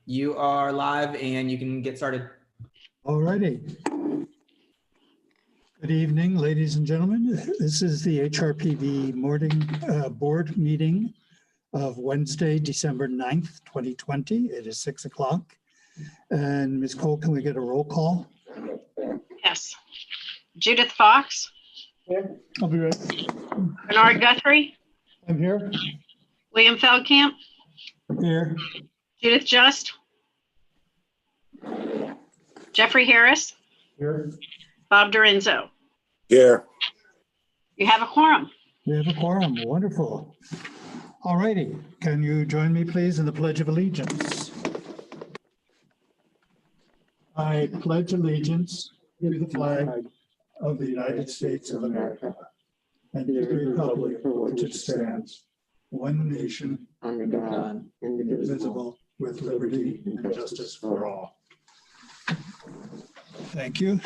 You are live and you can get started. All righty. Good evening, ladies and gentlemen. This is the HRPV morning board meeting of Wednesday, December 9th, 2020. It is 6 o'clock. And Ms. Cole, can we get a roll call? Yes. Judith Fox, Here. I'll be right. Bernard Guthrie, I'm here. William Feldkamp, I'm here. Judith Just, Jeffrey Harris, Here. Bob Dorenzo. Here. You have a quorum. We have a quorum. Wonderful. All righty. Can you join me, please, in the Pledge of Allegiance? I pledge allegiance to the flag of the United States of America and to the republic for which it stands, one nation, under God, indivisible, with liberty and justice for all. Thank you.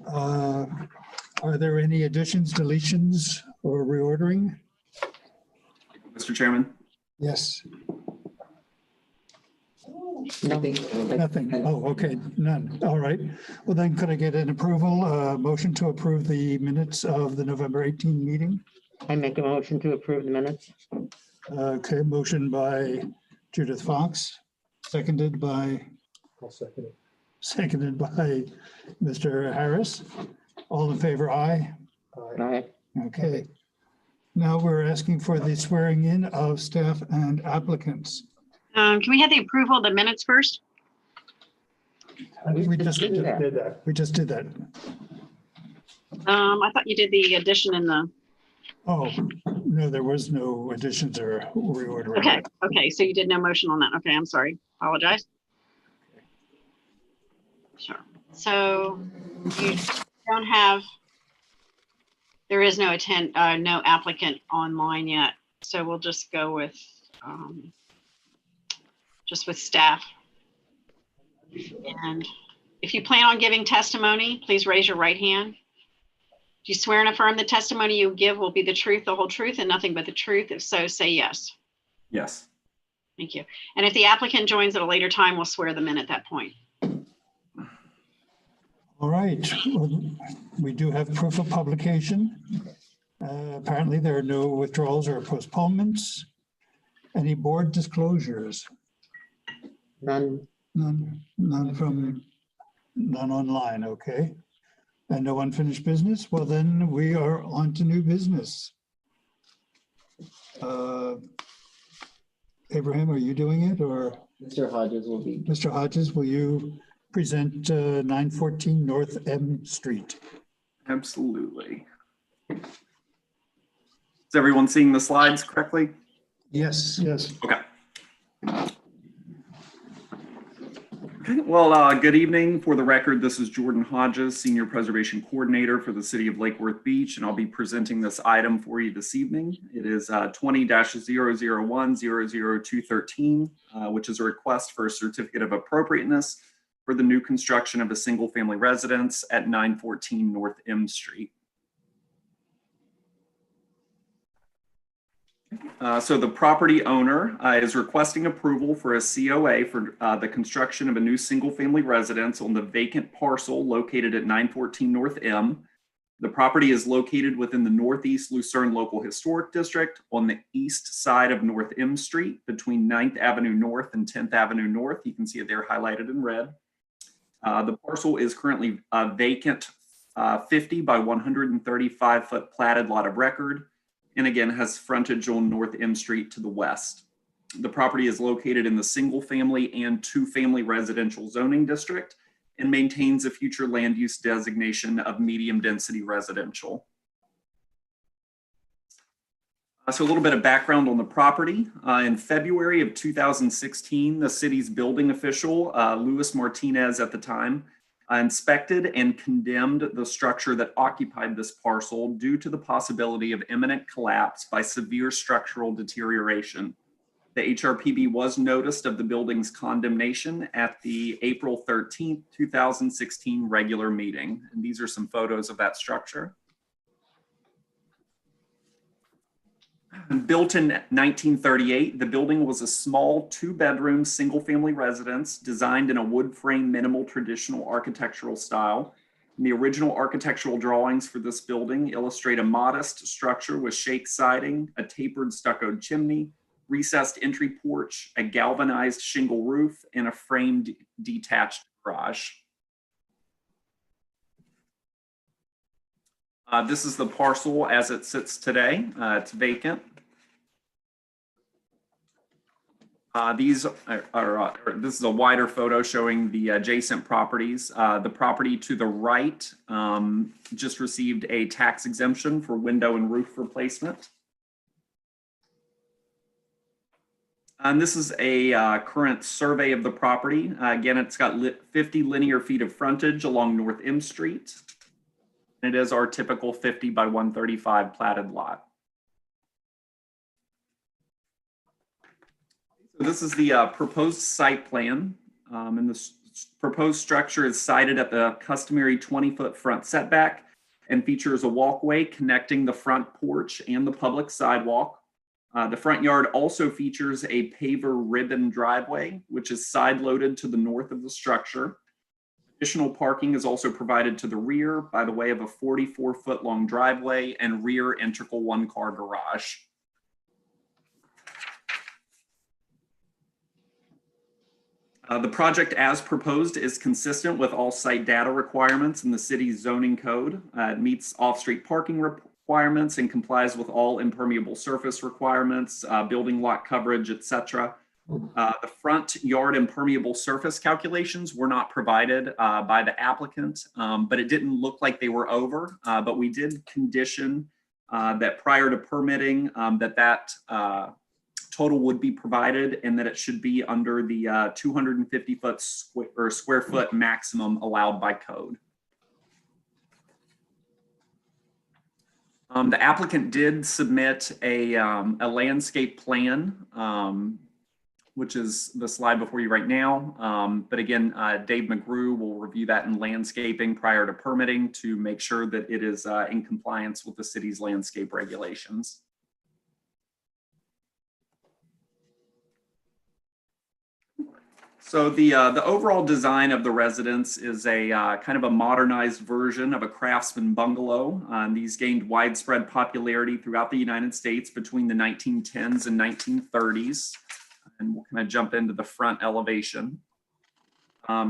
Are there any additions, deletions, or reordering? Mr. Chairman. Yes. Nothing. Nothing. Oh, okay. None. All right. Well, then could I get an approval, motion to approve the minutes of the November 18 meeting? I make a motion to approve the minutes. Okay, motion by Judith Fox, seconded by. I'll second it. Seconded by Mr. Harris. All in favor, aye. Aye. Okay. Now we're asking for the swearing in of staff and applicants. Can we have the approval of the minutes first? We just did that. that. We just did that. I thought you did the addition in the, Oh, no, there was no additions or reordering. okay, so you did no motion on that. Okay, I'm sorry. Apologize. Sure. So you don't have, there is no no applicant online yet. So we'll just go with, just with staff. And if you plan on giving testimony, please raise your right hand. Do you swear and affirm the testimony you give will be the truth, the whole truth, and nothing but the truth? If so, say yes. Yes. Thank you. And if the applicant joins at a later time, we'll swear them in at that point. All right, well, we do have proof of publication. Apparently there are no withdrawals or postponements. Any board disclosures? None. None online, okay. And no unfinished business? Well, then we are on to new business. Abraham, are you doing it or? Mr. Hodges will be. Mr. Hodges, will you present 914 North M Street? Absolutely. Is everyone seeing the slides correctly? Yes. Yes. Okay. Okay, well, good evening. For the record, this is Jordan Hodges, Senior Preservation Coordinator for the City of Lake Worth Beach, and I'll be presenting this item for you this evening. It is 20-001-00213, which is a request for a certificate of appropriateness for the new construction of a single-family residence at 914 North M Street. So the property owner is requesting approval for a COA for the construction of a new single-family residence on the vacant parcel located at 914 North M. The property is located within the Northeast Lucerne Local Historic District on the east side of North M Street between 9th Avenue North and 10th Avenue North. You can see it there highlighted in red. The parcel is currently a vacant 50 by 135 foot platted lot of record, and again has frontage on North M Street to the west. The property is located in the single family and two family residential zoning district and maintains a future land use designation of medium density residential. So a little bit of background on the property. In February of 2016, the city's building official, Luis Martinez at the time, inspected and condemned the structure that occupied this parcel due to the possibility of imminent collapse by severe structural deterioration. The HRPB was noticed of the building's condemnation at the April 13th, 2016 regular meeting. And these are some photos of that structure. Built in 1938, the building was a small 2-bedroom single-family residence designed in a wood frame minimal traditional architectural style. And the original architectural drawings for this building illustrate a modest structure with shake siding, a tapered stuccoed chimney, recessed entry porch, a galvanized shingle roof, and a framed detached garage. This is the parcel as it sits today. It's vacant. This is a wider photo showing the adjacent properties. The property to the right just received a tax exemption for window and roof replacement. And this is a current survey of the property. Again, it's got 50 linear feet of frontage along North M Street. It is our typical 50 by 135 platted lot. So this is the proposed site plan, and the proposed structure is sited at the customary 20-foot front setback and features a walkway connecting the front porch and the public sidewalk. The front yard also features a paver ribbon driveway, which is side-loaded to the north of the structure. Additional parking is also provided to the rear by the way of a 44-foot-long driveway and rear integral one-car garage. The project as proposed is consistent with all site data requirements in the city's zoning code. It meets off-street parking requirements and complies with all impermeable surface requirements, building lot coverage, etc. The front yard impermeable surface calculations were not provided by the applicant, but it didn't look like they were over. But we did condition that prior to permitting that total would be provided and that it should be under the 250 foot square foot maximum allowed by code. The applicant did submit a landscape plan, which is the slide before you right now. But again, Dave McGrew will review that in landscaping prior to permitting to make sure that it is in compliance with the city's landscape regulations. So the overall design of the residence is a kind of a modernized version of a craftsman bungalow. These gained widespread popularity throughout the United States between the 1910s and 1930s. And we'll kind of jump into the front elevation.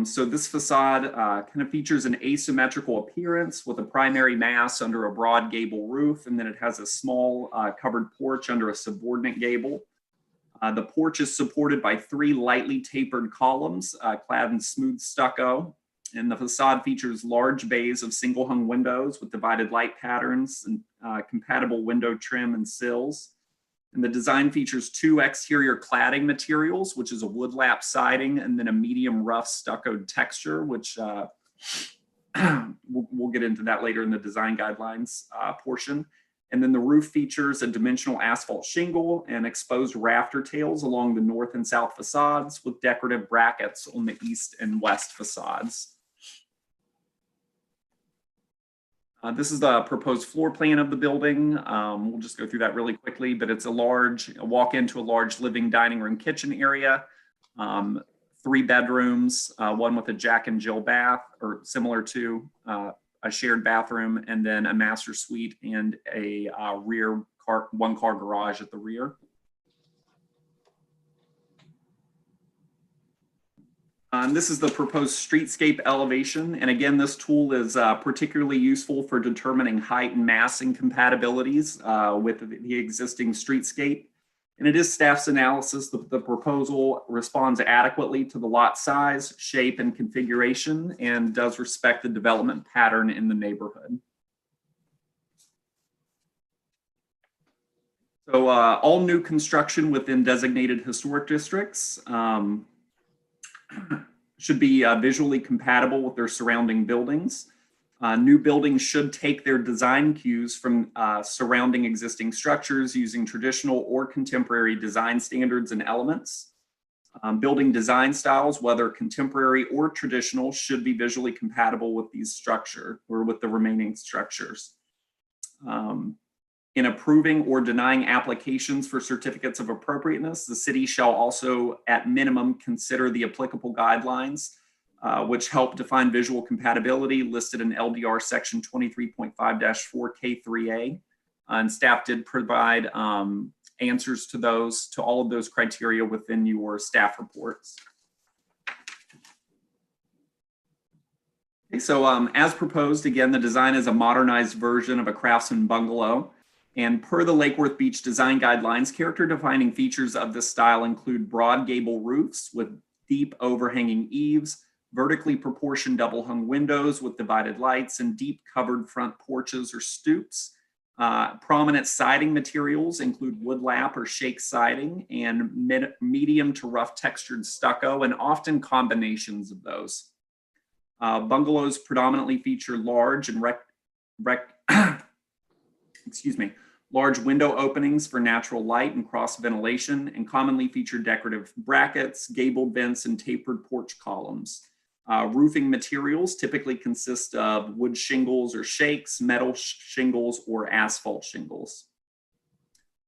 So this facade kind of features an asymmetrical appearance with a primary mass under a broad gable roof, and then it has a small covered porch under a subordinate gable. The porch is supported by 3 lightly tapered columns clad in smooth stucco, and the facade features large bays of single hung windows with divided light patterns and compatible window trim and sills. And the design features 2 exterior cladding materials, which is a wood lap siding and then a medium rough stuccoed texture, which we'll get into that later in the design guidelines portion. And then the roof features a dimensional asphalt shingle and exposed rafter tails along the north and south facades with decorative brackets on the east and west facades. This is the proposed floor plan of the building. We'll just go through that really quickly, but it's a walk into a large living, dining room, kitchen area, 3 bedrooms, one with a Jack and Jill bath, or similar to a shared bathroom, and then a master suite and a rear one-car garage at the rear. This is the proposed streetscape elevation. And again, this tool is particularly useful for determining height and massing compatibilities with the existing streetscape. And it is staff's analysis that the proposal responds adequately to the lot size, shape, and configuration, and does respect the development pattern in the neighborhood. So all new construction within designated historic districts should be visually compatible with their surrounding buildings. New buildings should take their design cues from surrounding existing structures using traditional or contemporary design standards and elements. Building design styles, whether contemporary or traditional, should be visually compatible with these structures or with the remaining structures. In approving or denying applications for certificates of appropriateness, the city shall also, at minimum, consider the applicable guidelines, which help define visual compatibility listed in LDR section 23.5-4K3A. And staff did provide answers to all of those criteria within your staff reports. Okay, so as proposed, again, the design is a modernized version of a craftsman bungalow. And per the Lake Worth Beach design guidelines, character defining features of this style include broad gable roofs with deep overhanging eaves, vertically proportioned double hung windows with divided lights, and deep covered front porches or stoops. Prominent siding materials include woodlap or shake siding and medium to rough textured stucco, and often combinations of those. Bungalows predominantly feature large and large window openings for natural light and cross ventilation, and commonly feature decorative brackets, gabled vents, and tapered porch columns. Roofing materials typically consist of wood shingles or shakes, metal shingles, or asphalt shingles.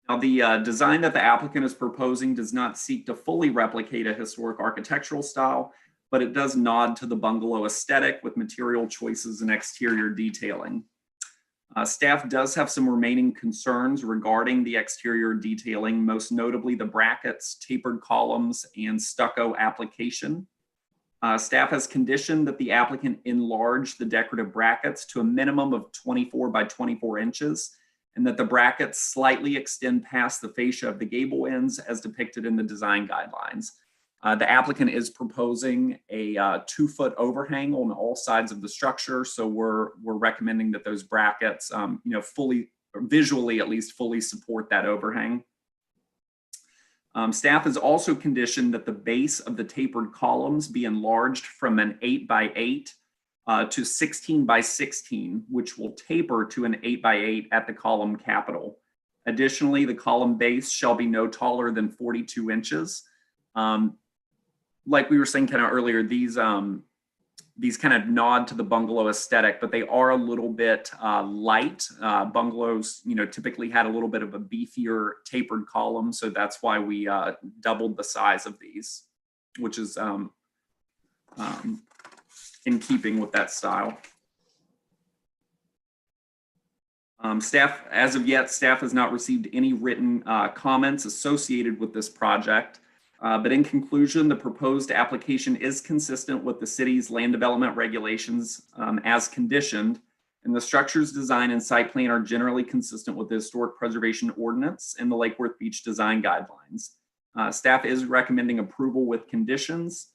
Now, the design that the applicant is proposing does not seek to fully replicate a historic architectural style, but it does nod to the bungalow aesthetic with material choices and exterior detailing. Staff does have some remaining concerns regarding the exterior detailing, most notably the brackets, tapered columns, and stucco application. Staff has conditioned that the applicant enlarge the decorative brackets to a minimum of 24 by 24 inches, and that the brackets slightly extend past the fascia of the gable ends as depicted in the design guidelines. The applicant is proposing a 2-foot overhang on all sides of the structure, so we're recommending that those brackets, fully, or visually at least, fully support that overhang. Staff has also conditioned that the base of the tapered columns be enlarged from an 8 by 8 to 16 by 16, which will taper to an 8 by 8 at the column capital. Additionally, the column base shall be no taller than 42 inches. Like we were saying kind of earlier, these kind of nod to the bungalow aesthetic, but they are a little bit light. Bungalows, typically had a little bit of a beefier tapered column, so that's why we doubled the size of these, which is in keeping with that style. Staff, as of yet, staff has not received any written comments associated with this project. But in conclusion, the proposed application is consistent with the city's land development regulations as conditioned, and the structure's design and site plan are generally consistent with the Historic Preservation Ordinance and the Lake Worth Beach Design Guidelines. Staff is recommending approval with conditions,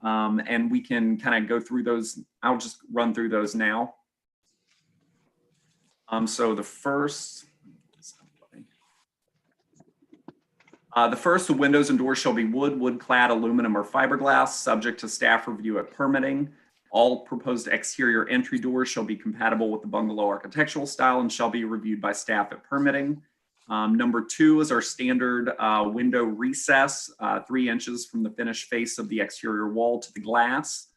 and we can kind of go through those. I'll just run through those now. So the first, the windows and doors shall be wood-clad, aluminum, or fiberglass, subject to staff review at permitting. All proposed exterior entry doors shall be compatible with the bungalow architectural style and shall be reviewed by staff at permitting. Number 2 is our standard window recess, 3 inches from the finished face of the exterior wall to the glass.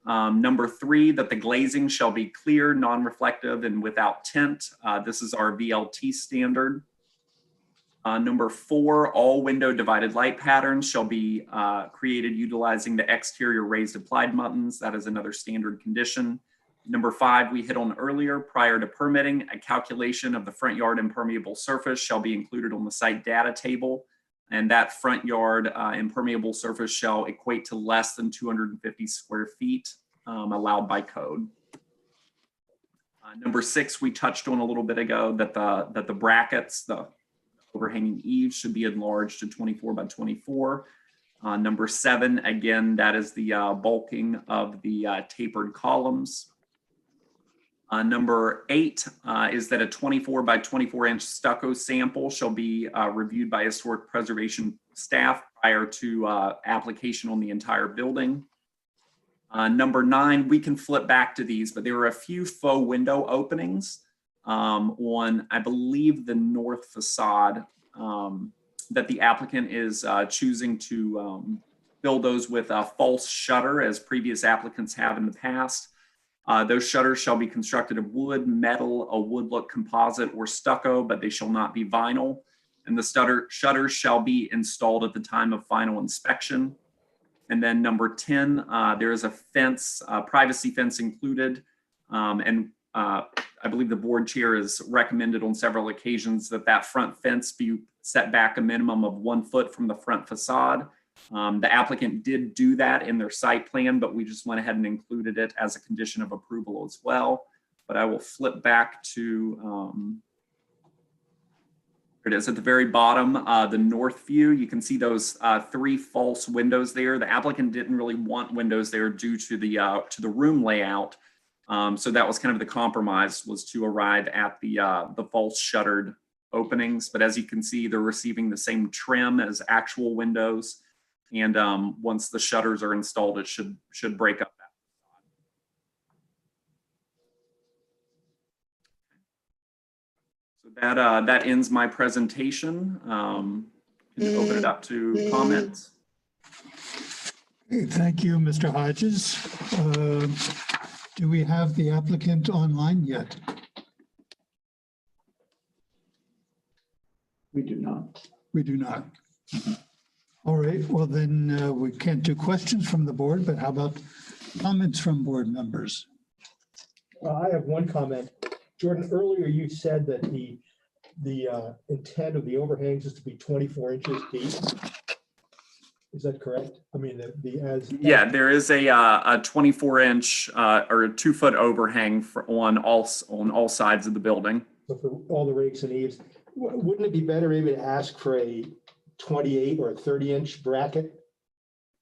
Number 3, that the glazing shall be clear, non-reflective, and without tint. This is our VLT standard. Number 4, all window divided light patterns shall be created utilizing the exterior raised applied buttons. That is another standard condition. Number 5, we hit on earlier, prior to permitting, a calculation of the front yard impermeable surface shall be included on the site data table. And that front yard impermeable surface shall equate to less than 250 square feet allowed by code. Number 6, we touched on a little bit ago that the brackets, the overhanging eaves, should be enlarged to 24 by 24. Number 7, again, that is the bulking of the tapered columns. Number 8 is that a 24 by 24 inch stucco sample shall be reviewed by historic preservation staff prior to application on the entire building. Number 9, we can flip back to these, but there are a few faux window openings on, I believe, the north facade that the applicant is choosing to fill those with a false shutter, as previous applicants have in the past. Those shutters shall be constructed of wood, metal, a wood look composite, or stucco, but they shall not be vinyl. And the shutters shall be installed at the time of final inspection. And then number 10, there is a fence, privacy fence included. I believe the board chair has recommended on several occasions that that front fence be set back a minimum of 1 foot from the front facade. The applicant did do that in their site plan, but we just went ahead and included it as a condition of approval as well. But I will flip back to, here it is at the very bottom, the north view. You can see those 3 false windows there. The applicant didn't really want windows there due to the room layout. So that was kind of the compromise, was to arrive at the false shuttered openings. But as you can see, they're receiving the same trim as actual windows. And once the shutters are installed, it should break up that facade. So that ends my presentation. Can you open it up to comments? Thank you, Mr. Hodges. Do we have the applicant online yet? We do not. We do not. All right, well then we can't do questions from the board, but how about comments from board members? I have one comment. Jordan, earlier you said that the intent of the overhangs is to be 24 inches deep. Is that correct? I mean, Yeah, there is a 24-inch or a 2-foot overhang on all sides of the building. So for all the rakes and eaves, wouldn't it be better maybe to ask for a 28 or a 30-inch bracket,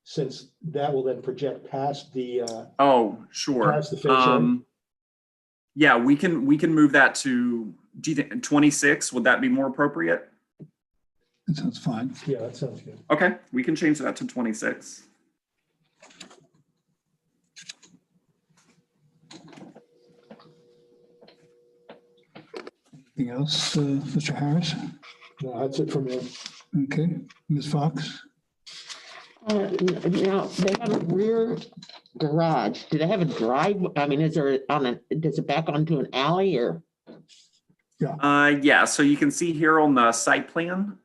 since that will then project past the Oh, sure. past the fascia? Yeah, we can move that to, do you think 26? Would that be more appropriate? That sounds fine. Yeah, that sounds good. Okay, we can change that to 26. Anything else, Mr. Harris? No, that's it for me. Okay, Ms. Fox? Now, they have a rear garage. Do they have a drive? I mean, does it back onto an alley or? Yeah, so you can see here on the site plan,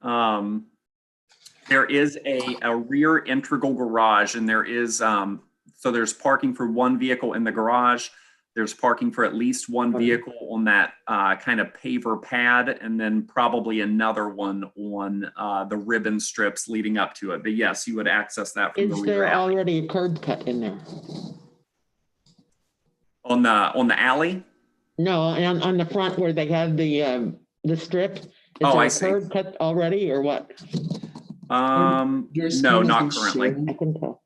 there is a rear integral garage, and there is, so there's parking for 1 vehicle in the garage. There's parking for at least 1 vehicle on that kind of paver pad, and then probably another one on the ribbon strips leading up to it. But yes, you would access that from the Is rear there alley. already a curb cut in there? On the alley? No, on the front where they have the strip. Is Oh, there I a see. curb cut already or what? No, not currently. I can tell.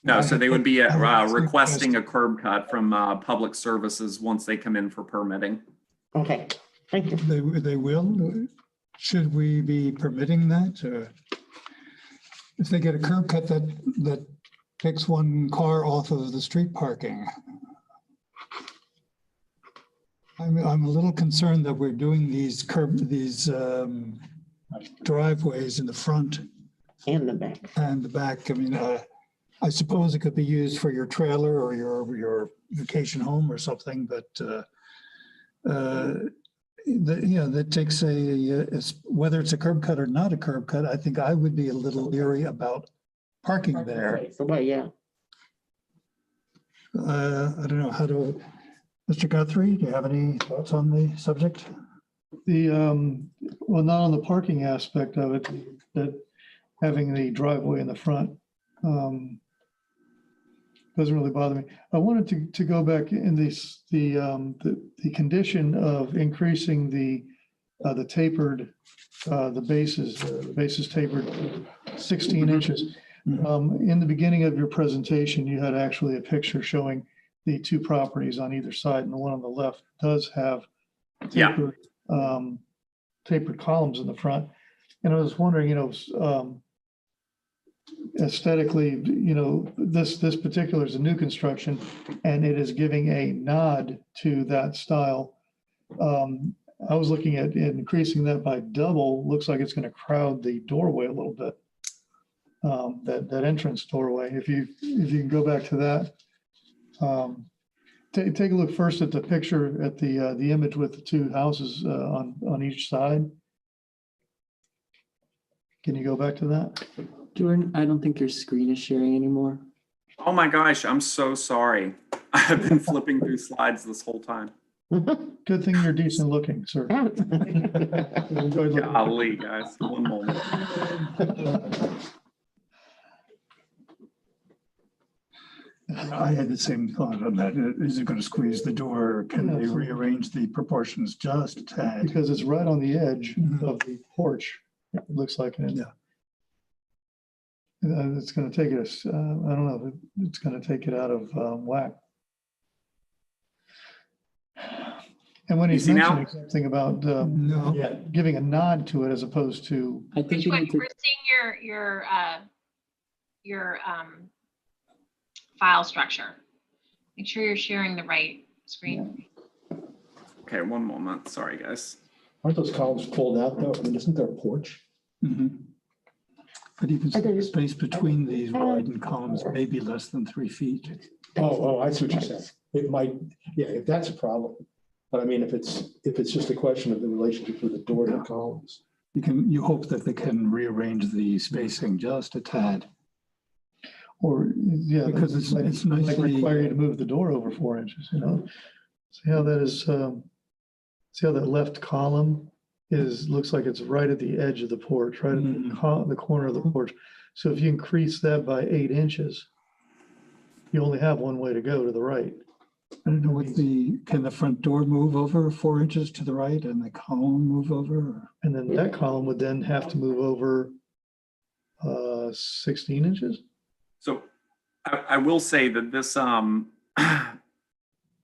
No, so they would be requesting a curb cut from Public Services once they come in for permitting. Okay, thank you. They will? Should we be permitting that? If they get a curb cut that takes 1 car off of the street parking. I'm a little concerned that we're doing these driveways in the front And the back. and the back. I mean, I suppose it could be used for your trailer or your vacation home or something, but that takes whether it's a curb cut or not a curb cut. I think I would be a little leery about parking there. So, well, yeah. I don't know how to. Mr. Guthrie, do you have any thoughts on the subject? Well, not on the parking aspect of it, that having the driveway in the front doesn't really bother me. I wanted to go back in the condition of increasing the tapered, the bases tapered 16 inches. In the beginning of your presentation, you had actually a picture showing the 2 properties on either side, and the one on the left does have tapered, tapered columns in the front. And I was wondering, aesthetically, this particular is a new construction, and it is giving a nod to that style. I was looking at increasing that by double. Looks like it's going to crowd the doorway a little bit. That entrance doorway. If you can go back to that Take a look first at the picture, at the image with the two houses on each side. Can you go back to that? Jordan, I don't think your screen is sharing anymore. Oh my gosh, I'm so sorry. I've been flipping through slides this whole time. Good thing you're decent looking, sir. Enjoyed looking. Golly, guys, one moment. I had the same thought on that. Is it going to squeeze the door? Or can they rearrange the proportions just a tad? Because it's right on the edge of the porch, it looks like. And Yeah. it's going to take us, I don't know, it's going to take it out of whack. And when he's You see now? mentioning something about No. Yeah, giving a nod to it as opposed to, I think Which we one? need to, We're seeing your file structure. Make sure you're sharing the right screen. Okay, one moment. Sorry, guys. aren't those columns pulled out though? I mean, isn't there a porch? Mhm. But even the space between these widened columns may be less than 3 feet. Oh, I see what you're saying. It might, yeah, if that's a problem. But I mean, if it's just a question of the relationship with the door to the columns. You hope that they can rearrange the spacing just a tad. or, yeah. Because it's like nicely- require you to move the door over 4 inches, you know? See how that is, see how that left column looks like it's right at the edge of the porch, right at the corner of the porch. So if you increase that by 8 inches, you only have one way to go, to the right. I don't know can the front door move over 4 inches to the right and the column move over? And then that column would then have to move over 16 inches? So I will say that this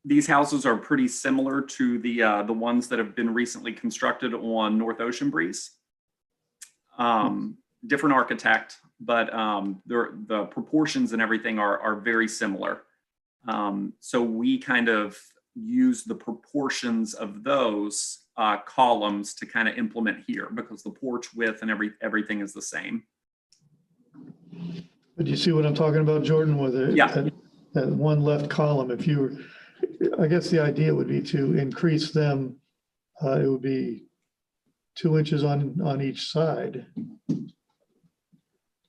these houses are pretty similar to the ones that have been recently constructed on North Ocean Breeze. Different architect, but the proportions and everything are very similar. So we kind of use the proportions of those columns to kind of implement here, because the porch width and everything is the same. But you see what I'm talking about, Jordan, with that one left column? I guess the idea would be to increase them. It would be 2 inches on each side.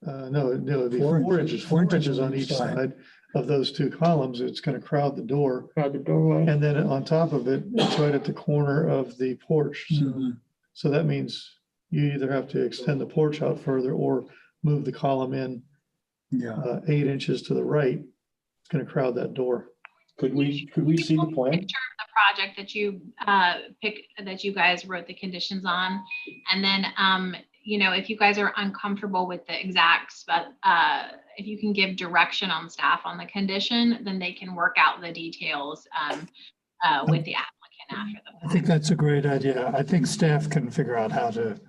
No, it would be 4 inches. 4 inches on each side of those two columns. It's going to crowd the door. Crowd the doorway. And then on top of it, it's right at the corner of the porch. So that means you either have to extend the porch out further or move the column in 8 inches to the right. It's going to crowd that door. Could we see the plan? Picture of the project that you that you guys wrote the conditions on, and then if you guys are uncomfortable with the exacts, but if you can give direction on staff on the condition, then they can work out the details with the applicant after the fact. I think that's a great idea. I think staff can figure out how to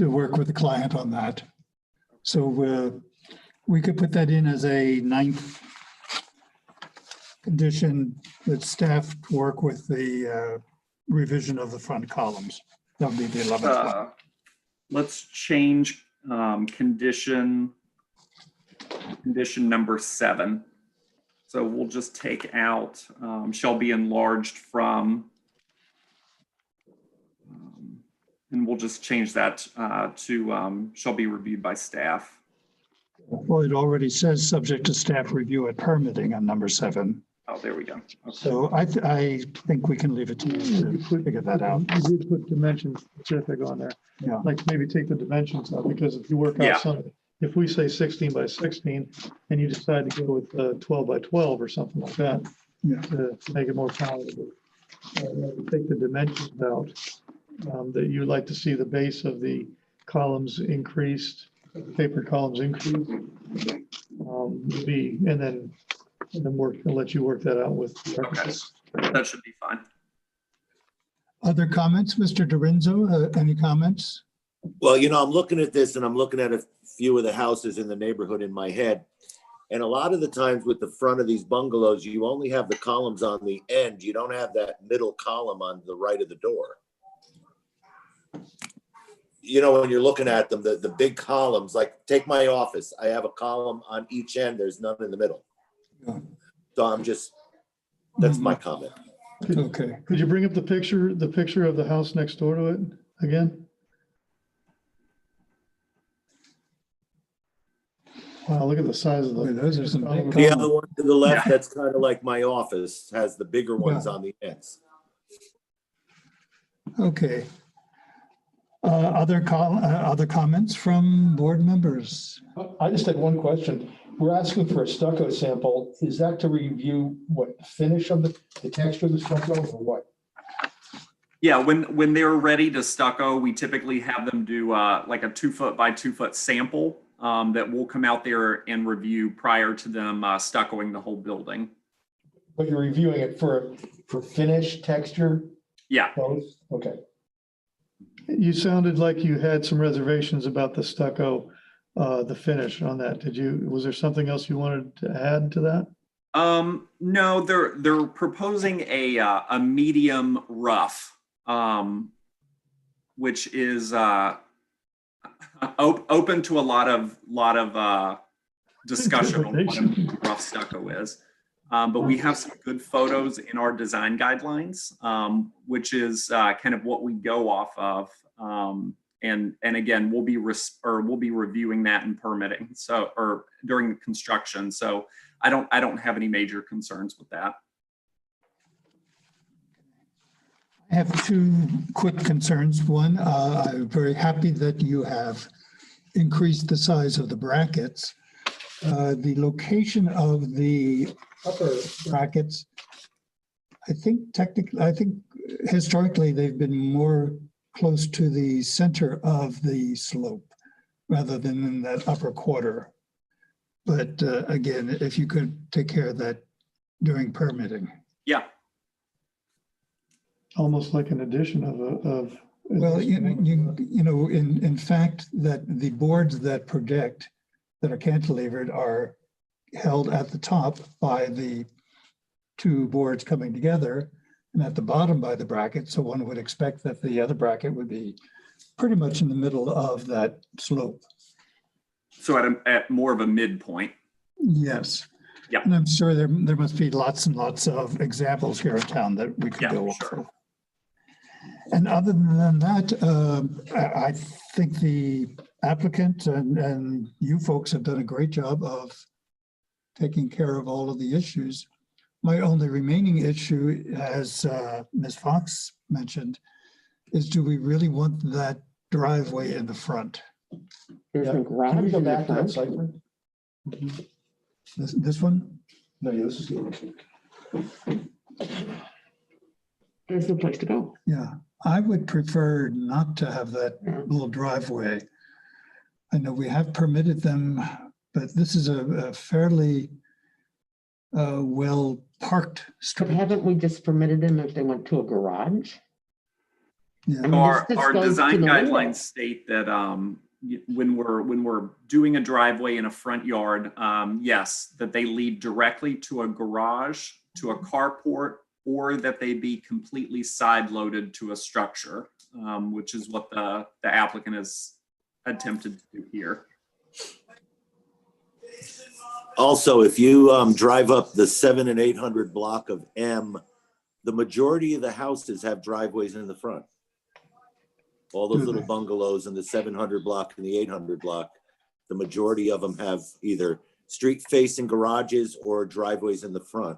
work with the client on that. So we could put that in as a 9th condition, that staff work with the revision of the front columns. That would be the 11th one. Let's change condition number 7. So we'll just take out shall be enlarged from, and we'll just change that to shall be reviewed by staff. Well, it already says subject to staff review at permitting on number 7. Oh, there we go. Okay. So I think we can leave it to you to figure that out. You did put dimensions specific on there. Yeah. Like maybe take the dimensions out, because if you work out something, if we say 16 by 16 and you decide to go with 12 by 12 or something like that, to make it more palatable, take the dimensions out, that you'd like to see the base of the columns increased, tapered columns increased, and then let you work that out with the Okay, architect. that should be fine. Other comments, Mr. Dorinzo, any comments? Well, I'm looking at this and I'm looking at a few of the houses in the neighborhood in my head. And a lot of the times with the front of these bungalows, you only have the columns on the end. You don't have that middle column on the right of the door. When you're looking at them, the big columns, like take my office, I have a column on each end. There's none in the middle. Yeah. So I'm just That's my comment. Okay. Could you bring up the picture of the house next door to it again? Wow, look at the size of Boy, the. those are some big The columns. other one to the left, that's kind of like my office, has the bigger ones Yeah. on the ends. Okay. Other comments from board members? I just had one question. We're asking for a stucco sample. Is that to review what the finish of the texture of the stucco or what? Yeah, when they're ready to stucco, we typically have them do like a 2 foot by 2 foot sample that will come out there and review prior to them stuccoing the whole building. But you're reviewing it for finish, texture? Yeah. Both? Okay. You sounded like you had some reservations about the stucco, the finish on that. Was there something else you wanted to add to that? No, they're proposing a medium rough, which is open to a lot of discussion on what a rough stucco is. But we have some good photos in our design guidelines, which is kind of what we go off of. And again, we'll be reviewing that in permitting, or during the construction. So I don't have any major concerns with that. I have two quick concerns. One, I'm very happy that you have increased the size of the brackets. The location of the upper brackets, I think historically they've been more close to the center of the slope rather than in that upper quarter. But again, if you could take care of that during permitting. Yeah. Almost like an addition of. Well, in fact, that the boards that project, that are cantilevered, are held at the top by the two boards coming together and at the bottom by the bracket. So one would expect that the other bracket would be pretty much in the middle of that slope. So at more of a midpoint. Yes. Yeah. And I'm sure there must be lots and lots of examples here in town that we could go off of. And other than that, I think the applicant and you folks have done a great job of taking care of all of the issues. My only remaining issue, as Ms. Fox mentioned, is do we really want that driveway in the front? There's a Can garage we go in the back to that front. site plan? This one? No, yeah, this is good. There's no place to go. Yeah, I would prefer not to have that little driveway. I know we have permitted them, but this is a fairly well-parked But street. haven't we just permitted them if they went to a garage? Yeah. I mean, Our this goes design to the window. guidelines state that when we're doing a driveway in a front yard, yes, that they lead directly to a garage, to a carport, or that they be completely side loaded to a structure, which is what the applicant has attempted to do here. Also, if you drive up the 700 and 800 block of M, the majority of the houses have driveways in the front. All those little bungalows in the 700 block and the 800 block, the majority of them have either street facing garages or driveways in the front.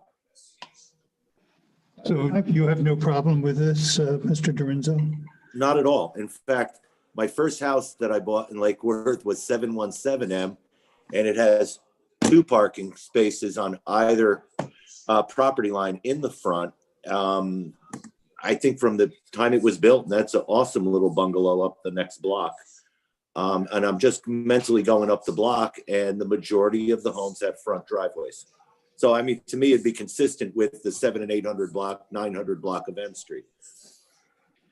So you have no problem with this, Mr. Dorinzo? Not at all. In fact, my first house that I bought in Lake Worth was 717M, and it has 2 parking spaces on either property line in the front. I think from the time it was built, that's an awesome little bungalow up the next block. And I'm just mentally going up the block, and the majority of the homes have front driveways. So, I mean, to me, it'd be consistent with the 700 and 800 block, 900 block of M Street.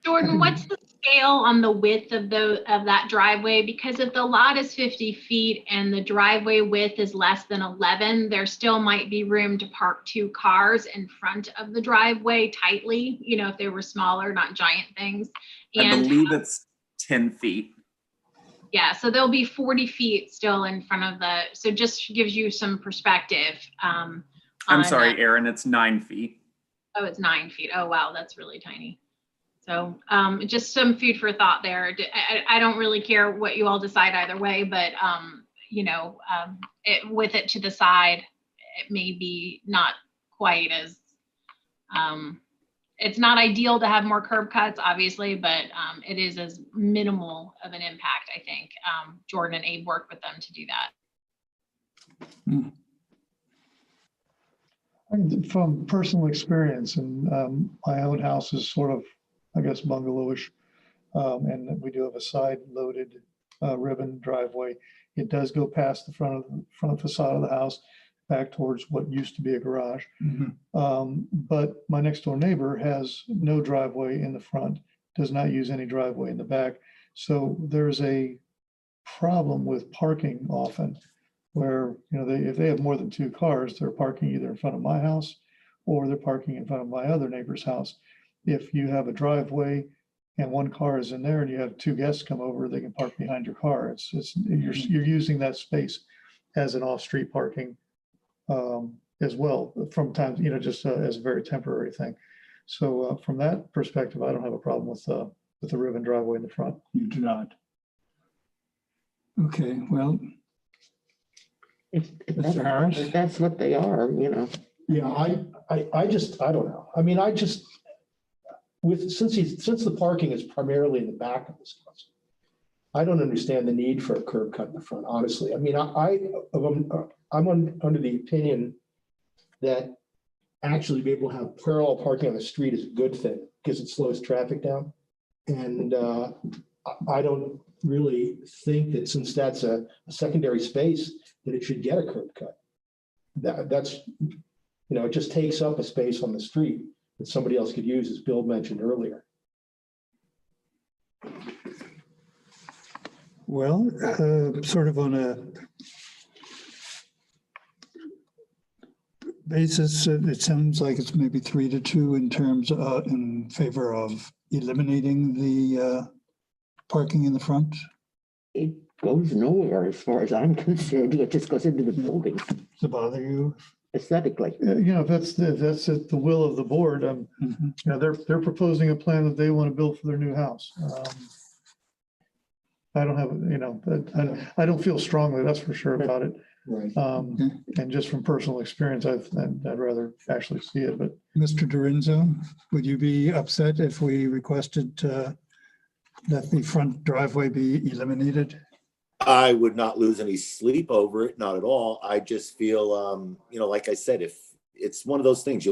Jordan, what's the scale on the width of that driveway? Because if the lot is 50 feet and the driveway width is less than 11, there still might be room to park 2 cars in front of the driveway tightly, if they were smaller, not giant things. I believe it's 10 feet. Yeah, so there'll be 40 feet still in front of so just gives you some perspective. I'm sorry, Aaron, it's 9 feet. Oh, it's 9 feet. Oh, wow, that's really tiny. So just some food for thought there. I don't really care what you all decide either way, but with it to the side, it may be not quite as, it's not ideal to have more curb cuts, obviously, but it is as minimal of an impact, I think. Jordan and Abe worked with them to do that. From personal experience, and my own house is sort of, I guess, bungalowish, and we do have a side-loaded ribbon driveway. It does go past the front facade of the house, back towards what used to be a garage. But my next door neighbor has no driveway in the front, does not use any driveway in the back. So there's a problem with parking often, where, if they have more than 2 cars, they're parking either in front of my house or they're parking in front of my other neighbor's house. If you have a driveway and 1 car is in there and you have 2 guests come over, they can park behind your car. You're using that space as an off-street parking as well from time, just as a very temporary thing. So from that perspective, I don't have a problem with the ribbon driveway in the front. You do not. Okay, well, If Mr. Harris? if that's what they are, Yeah, I don't know. I mean, since the parking is primarily in the back of this house, I don't understand the need for a curb cut in the front, honestly. I mean, I'm under the opinion that actually be able to have parallel parking on the street is a good thing because it slows traffic down. And I don't really think that since that's a secondary space, that it should get a curb cut. That's, it just takes up a space on the street that somebody else could use, as Bill mentioned earlier. well, sort of on a basis, it sounds like it's maybe 3-2 in terms in favor of eliminating the parking in the front. it goes nowhere as far as I'm concerned. It just goes into the building Does it bother you? aesthetically. If that's the will of the board, they're proposing a plan that they want to build for their new house. I don't have, I don't feel strongly, that's for sure, about it. Right. And just from personal experience, I'd rather actually see it, but. Mr. Dorinzo, would you be upset if we requested that the front driveway be eliminated? I would not lose any sleep over it, not at all. I just feel, like I said, if it's one of those things,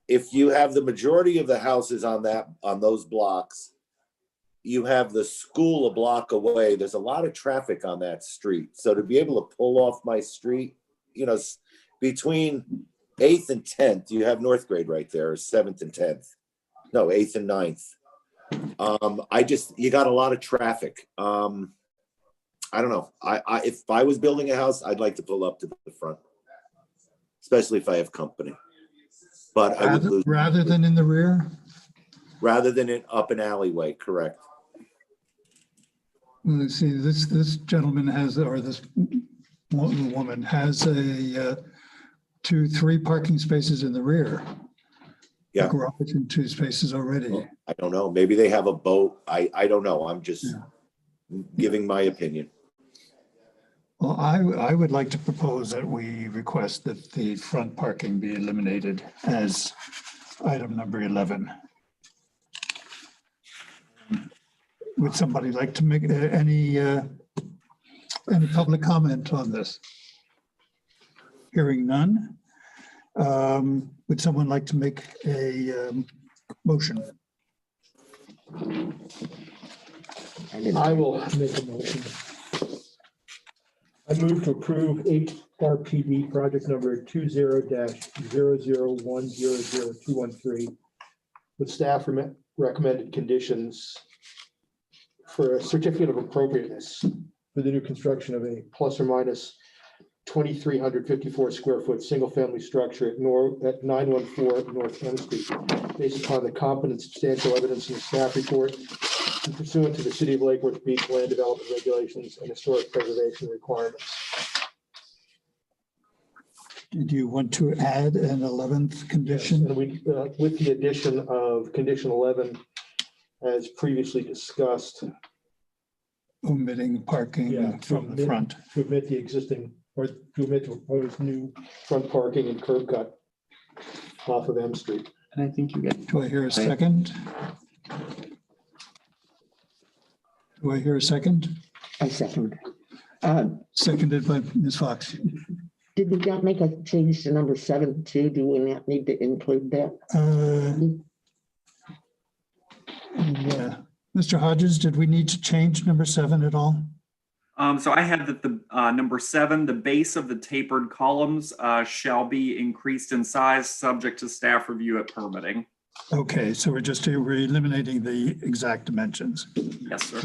if you have the majority of the houses on those blocks, you have the school a block away. There's a lot of traffic on that street. So to be able to pull off my street, between 8th and 10th, you have North Grade right there, 7th and 10th. No, 8th and 9th. You got a lot of traffic. I don't know. If I was building a house, I'd like to pull up to the front, especially if I have company. But I would lose rather than in the rear? Rather than up an alleyway, correct. Well, see, this gentleman has, or this woman has 2-3 parking spaces in the rear. Yeah. The garage and 2 spaces already. Well, I don't know. Maybe they have a boat. I don't know. I'm just giving my opinion. Well, I would like to propose that we request that the front parking be eliminated as item number 11. Would somebody like to make any public comment on this? Hearing none. Would someone like to make a motion? I will make a motion. I move to approve HRPD project number 20-00100213 with staff recommended conditions for a certificate of appropriateness for the new construction of a plus or minus 2,354 square foot single family structure at 914 North M Street, based upon the competent substantial evidence in the staff report and pursuant to the City of Lake Worth Beach land development regulations and historic preservation requirements. Did you want to add an 11th Yes, condition? and we, with the addition of condition 11, as previously discussed, Omitting parking Yeah, from the front. to omit the existing, or to omit the proposed new front parking and curb cut off of M Street. And I think you get, Do I hear a second? Do I hear a second? I second. Seconded by Ms. Fox. Did we not make a change to number 7 too? Do we not need to include that? Yeah. Mr. Hodges, did we need to change number 7 at all? So I have that the number 7, the base of the tapered columns shall be increased in size, subject to staff review at permitting. Okay, so we're eliminating the exact dimensions. Yes, sir.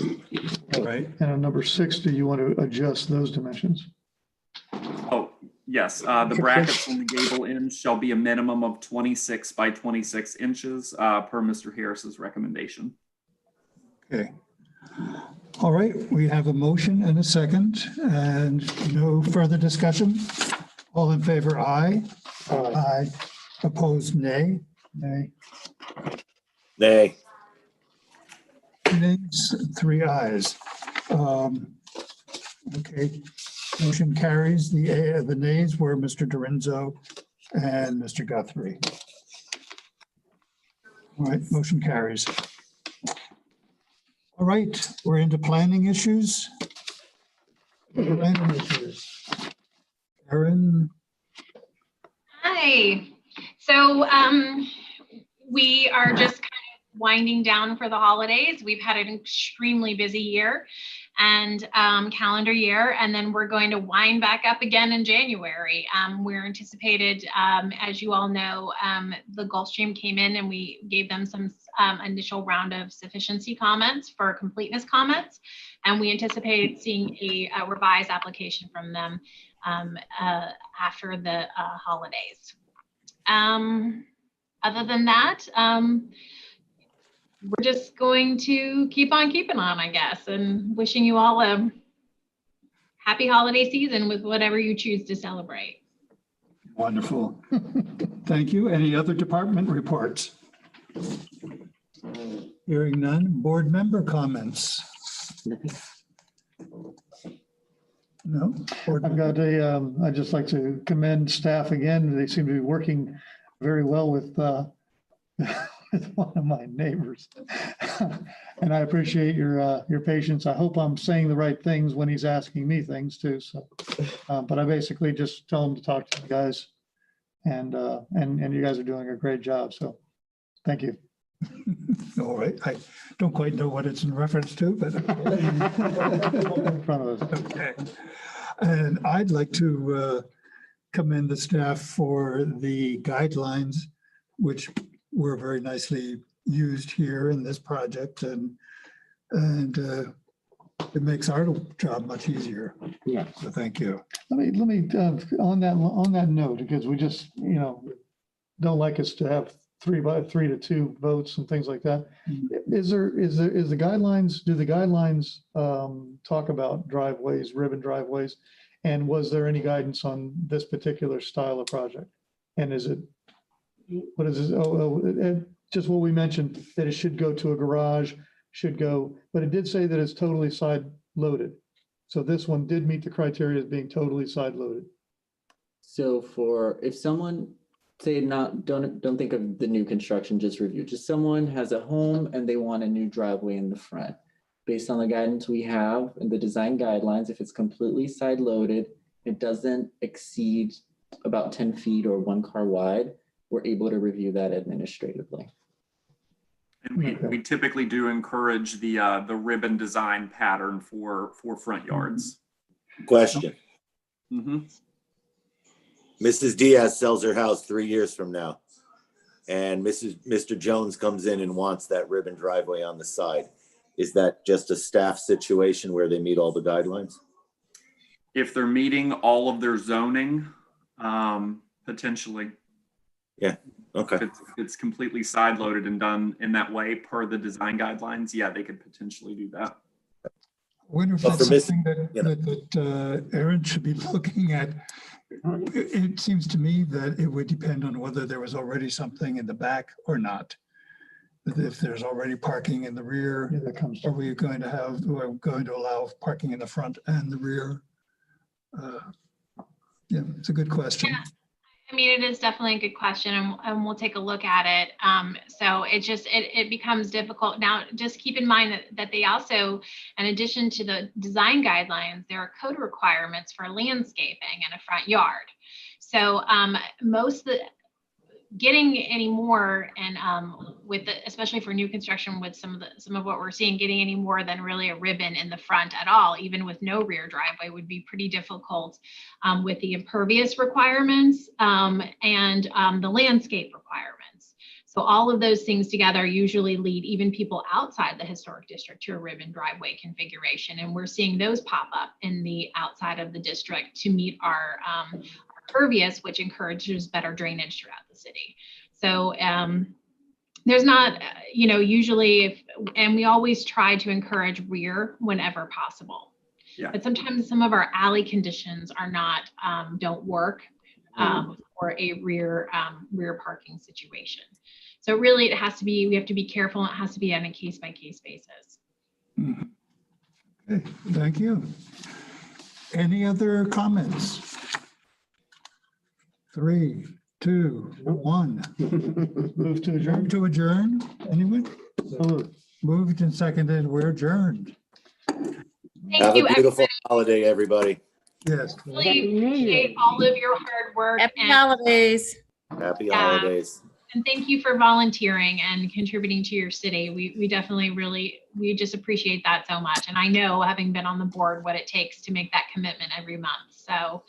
All right. And on number 6, do you want to adjust those dimensions? Oh, yes. The brackets on the gable end shall be a minimum of 26 by 26 inches per Mr. Harris's recommendation. Okay. All right, we have a motion and a second and no further discussion. All in favor, aye. Aye. Opposed, nay. Nay. Nay. Nays, 3 ayes. Okay, motion carries. The nays were Mr. Dorinzo and Mr. Guthrie. All right, motion carries. All right, we're into planning issues. Planning issues. Erin, Hi. So we are just kind of winding down for the holidays. We've had an extremely busy year and calendar year, and then we're going to wind back up again in January. We're anticipated, as you all know, the Gulfstream came in and we gave them some initial round of sufficiency comments for completeness comments, and we anticipated seeing a revised application from them after the holidays. Other than that, we're just going to keep on keeping on, I guess, and wishing you all a happy holiday season with whatever you choose to celebrate. wonderful. Thank you. Any other department reports? Hearing none. Board member comments? No? I've got I'd just like to commend staff again. They seem to be working very well with with one of my neighbors. And I appreciate your patience. I hope I'm saying the right things when he's asking me things too. So, but I basically just tell him to talk to you guys, and you guys are doing a great job. So, thank you. All right. I don't quite know what it's in reference to, but. In front of us. Okay. And I'd like to commend the staff for the guidelines, which were very nicely used here in this project, and it makes our job much easier. Yeah. So thank you. Let me on that note, because we just don't like us to have 3-2 votes and things like that. Is the guidelines? Do the guidelines talk about driveways, ribbon driveways, and was there any guidance on this particular style of project? And is it what is this? Just what we mentioned, that it should go to a garage, but it did say that it's totally side loaded. So this one did meet the criteria as being totally side loaded. so for, if someone, say don't think of the new construction, just review, just someone has a home and they want a new driveway in the front. Based on the guidance we have and the design guidelines, if it's completely side loaded, it doesn't exceed about 10 feet or 1 car wide, we're able to review that administratively. And we typically do encourage the ribbon design pattern for front yards. Question. Mm-hmm. Mrs. Diaz sells her house 3 years from now, and Mr. Jones comes in and wants that ribbon driveway on the side. Is that just a staff situation where they meet all the guidelines? If they're meeting all of their zoning, potentially. Yeah, okay. If it's completely side loaded and done in that way per the design guidelines, yeah, they could potentially do that. Wonder if But that's for Miss- something that, you know. that Aaron should be looking at. It seems to me that it would depend on whether there was already something in the back or not. If there's already parking in the rear, Yeah, that comes. are we going to allow parking in the front and the rear? Yeah, it's a good question. Yeah. I mean, it is definitely a good question, and we'll take a look at it. So it becomes difficult. Now, just keep in mind that they also, in addition to the design guidelines, there are code requirements for landscaping and a front yard. So getting any more, and especially for new construction, with some of what we're seeing, getting any more than really a ribbon in the front at all, even with no rear driveway, would be pretty difficult with the impervious requirements and the landscape requirements. So all of those things together usually lead even people outside the historic district to a ribbon driveway configuration, and we're seeing those pop up in the outside of the district to meet our impervious, which encourages better drainage throughout the city. So there's not, usually, and we always try to encourage rear whenever possible. Yeah. But sometimes some of our alley conditions are not, don't work for a rear parking situation. So really we have to be careful. It has to be on a case by case basis. Okay, thank you. Any other comments? 3, 2, 1. Move to Move adjourn. to adjourn. Anyone? Moved and seconded. We're adjourned. Thank Have you. a beautiful holiday, everybody. Yes. Really Happy New Year. appreciate all of your hard work. Happy and holidays. Happy Yeah. holidays. And thank you for volunteering and contributing to your city. We definitely we just appreciate that so much. And I know, having been on the board, what it takes to make that commitment every month. So